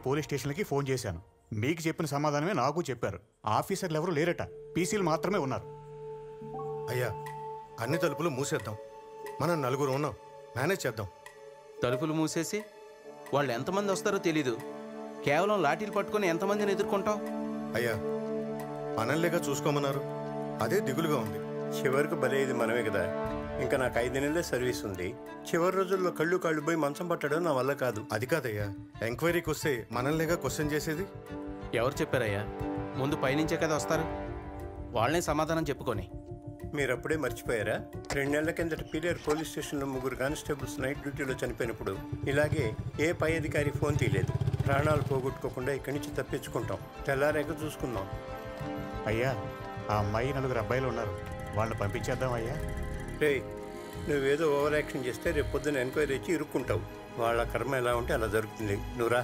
Police స్టేషన్కి phone చేశాను. మీకు చెప్పిన సమాధానమే నాకు చెప్పారు. ఆఫీసర్లు ఎవరు లేరట, పీసీలు మాత్రమే ఉన్నారు. అయ్యా, అన్ని తలుపులు మూసేద్దాం. మనం 4 ఉన్నాం, మేనేజ్ చేద్దాం. తలుపులు మూసేసి వాళ్ళు ఎంతమంది వస్తారో తెలీదు. కేవలం లాఠీలు పట్టుకొని ఎంతమందిని ఎదుర్కొంటాం? అయ్యా, మనల్లేగా చూసుకోమన్నారు, అదే దిగులుగా ఉంది. చివరికి బలేది మనమే కదా. ఇంకా నాకు 5 నెలలే సర్వీస్ ఉంది. చివరి రోజుల్లో కళ్ళు పోయి మంచం పట్టడం నా వల్ల కాదు. అది కాదయ్యా, ఎంక్వైరీకి వస్తే మనల్లేగా క్వశ్చన్ చేసేది. ఎవరు చెప్పారయ్యా? ముందు పైనుంచే కదా వస్తారు, వాళ్ళనే సమాధానం చెప్పుకొని. మీరు అప్పుడే మర్చిపోయారా? 2 నెలల కిందట పీలేరు పోలీస్ స్టేషన్లో 3 కానిస్టేబుల్స్ నైట్ డ్యూటీలో చనిపోయినప్పుడు ఇలాగే ఏ పై అధికారి ఫోన్ తీయలేదు. ప్రాణాలు పోగొట్టుకోకుండా ఇక్కడి నుంచి తప్పించుకుంటాం. తెల్లారేక చూసుకుందాం. అయ్యా, ఆ అమ్మాయి 4 అబ్బాయిలు ఉన్నారు, వాళ్ళని పంపించేద్దాం అయ్యా. రే, నువ్వేదో ఓవర్ యాక్షన్ చేస్తే రేపు పొద్దున్న ఎంక్వైరీ ఇచ్చి ఇరుక్కుంటావు. వాళ్ళ కర్మ ఎలా ఉంటే అలా జరుగుతుంది. నువ్వురా.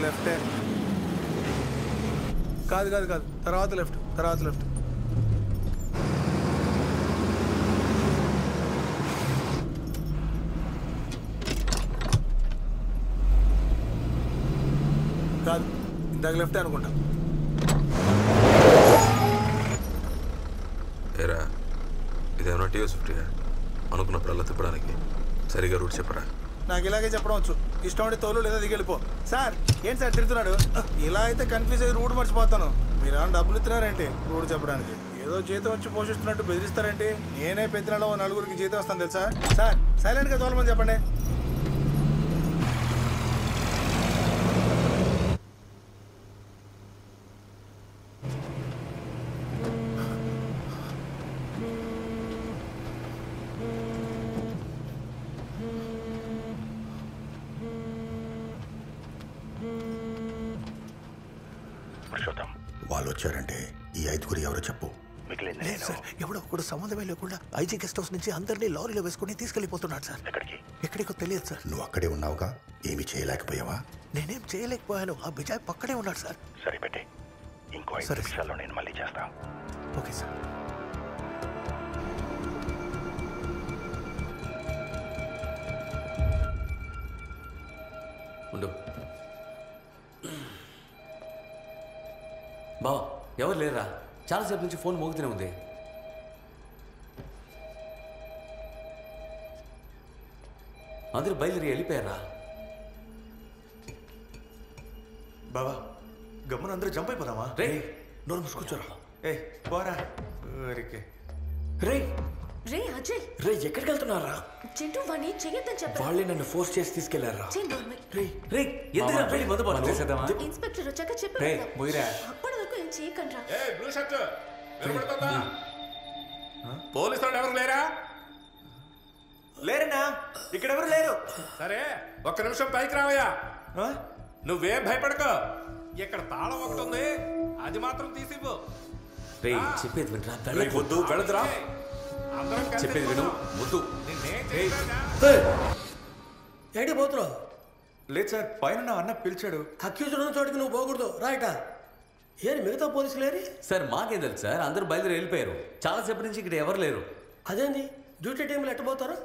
లెఫ్ట్ కాదు కాదు కాదు, తర్వాత లెఫ్ట్, తర్వాత లెఫ్ట్. కాదు, ఇందాక లెఫ్ట్ అనుకుంటా. ఏరా, ఇదేమన్నా టీఎస్50 అనుకున్నప్పుడల్లా తిప్పడానికి సరిగా రూట్ చెప్పరా. నాకు ఇలాగే చెప్పడం వచ్చు. ఇష్టం అంటే తోలు లేదా దిగెళ్ళిపో. సార్ ఏంటి సార్ తిడుతున్నాడు? ఇలా అయితే కన్ఫ్యూజ్ అయ్యి రూట్ మర్చిపోతాను. మీరు ఏమైనా డబ్బులు ఇస్తున్నారేంటి రూట్ చెప్పడానికి? ఏదో జీతం వచ్చి పోషిస్తున్నట్టు బెదిరిస్తారేంటి? నేనే పెద్దలలో 4 జీతం వస్తాను తెలుసా? సార్ సైలెంట్గా తోలమని చెప్పండి. వాళ్ళు వచ్చారంటే ఈ 5 ఎవరో చెప్పు. సార్, ఎవడో ఒకడు సంబంధమే లేకుండా ఐజీ గెస్ట్ హౌస్ నుంచి అందరినీ లారీలో వేసుకుని తీసుకెళ్లిపోతున్నాడు సార్. ఎక్కడికో తెలియదు సార్. నువ్వు అక్కడే ఉన్నావుగా, ఏమీ చేయలేకపోయావా? నేనేం చేయలేకపోయాను. ఆ బిజాయ్ పక్కనే ఉన్నాడు సార్. సరే పెట్టే, ఇంకో 5 నిమిషాల్లో నేను మళ్ళీ చేస్తాను. Okay sir. ఉండు బావ, ఎవరు లేరా? చాలాసేపు నుంచి ఫోన్ మోగుతూనే ఉంది. అందరూ బయలుదేరి వెళ్ళిపోయారా? బావా, గమ్మున అందరూ జంప్ అయిపోదామా? రే, నోరు మూసుకొచ్చారా? ఏ పోరా ఊరికే. రే రే అజయ్, రే ఎక్కడికి వెళ్తున్నారా? చింటూ వాణ్ణి చెయ్యొద్దని చెప్పారు. వాళ్ళే నన్ను ఫోర్స్ చేసి తీసుకెళ్లారా? రే రే, ఎందుకు వెళ్ళి మందు చేసేద్దామా? ఇన్స్పెక్టర్ వచ్చాక చెప్పారు. రే పోయిరా. అప్పటి వరకు ఏం చేయకండ్రా. బ్లూ షర్ట్ వినపడుతుందా? పోలీసు వాళ్ళు ఎవరు లేరా? లేరన్నా, ఇక్కడ ఎవరు లేరు. సరే, 1 నిమిషం పైకి రావయ్యా. నువ్వేం భయపడకో. ఇక్కడ తాళం ఒకటి ఉంది, అది మాత్రం తీసివ్వు. రే చెప్పేది వినరా? వద్దు, వెళదురా. చెప్పేది విను, వద్దు. ఏడి పోతున్నావు? లేదు సార్, పైన అన్న పిలిచాడు. అక్యూజ్డ్ ఉన్న చోటికి నువ్వు పోకూడదు. రైట ఏది మిగతా పోలీసులు లేరు సార్? మాకేం తెలుసు సార్, అందరూ బయలుదేరి వెళ్ళిపోయారు. చాలాసేపటి నుంచి ఇక్కడ ఎవరు లేరు. అదేంది, డ్యూటీ టైంలో ఎట్టబోతారు?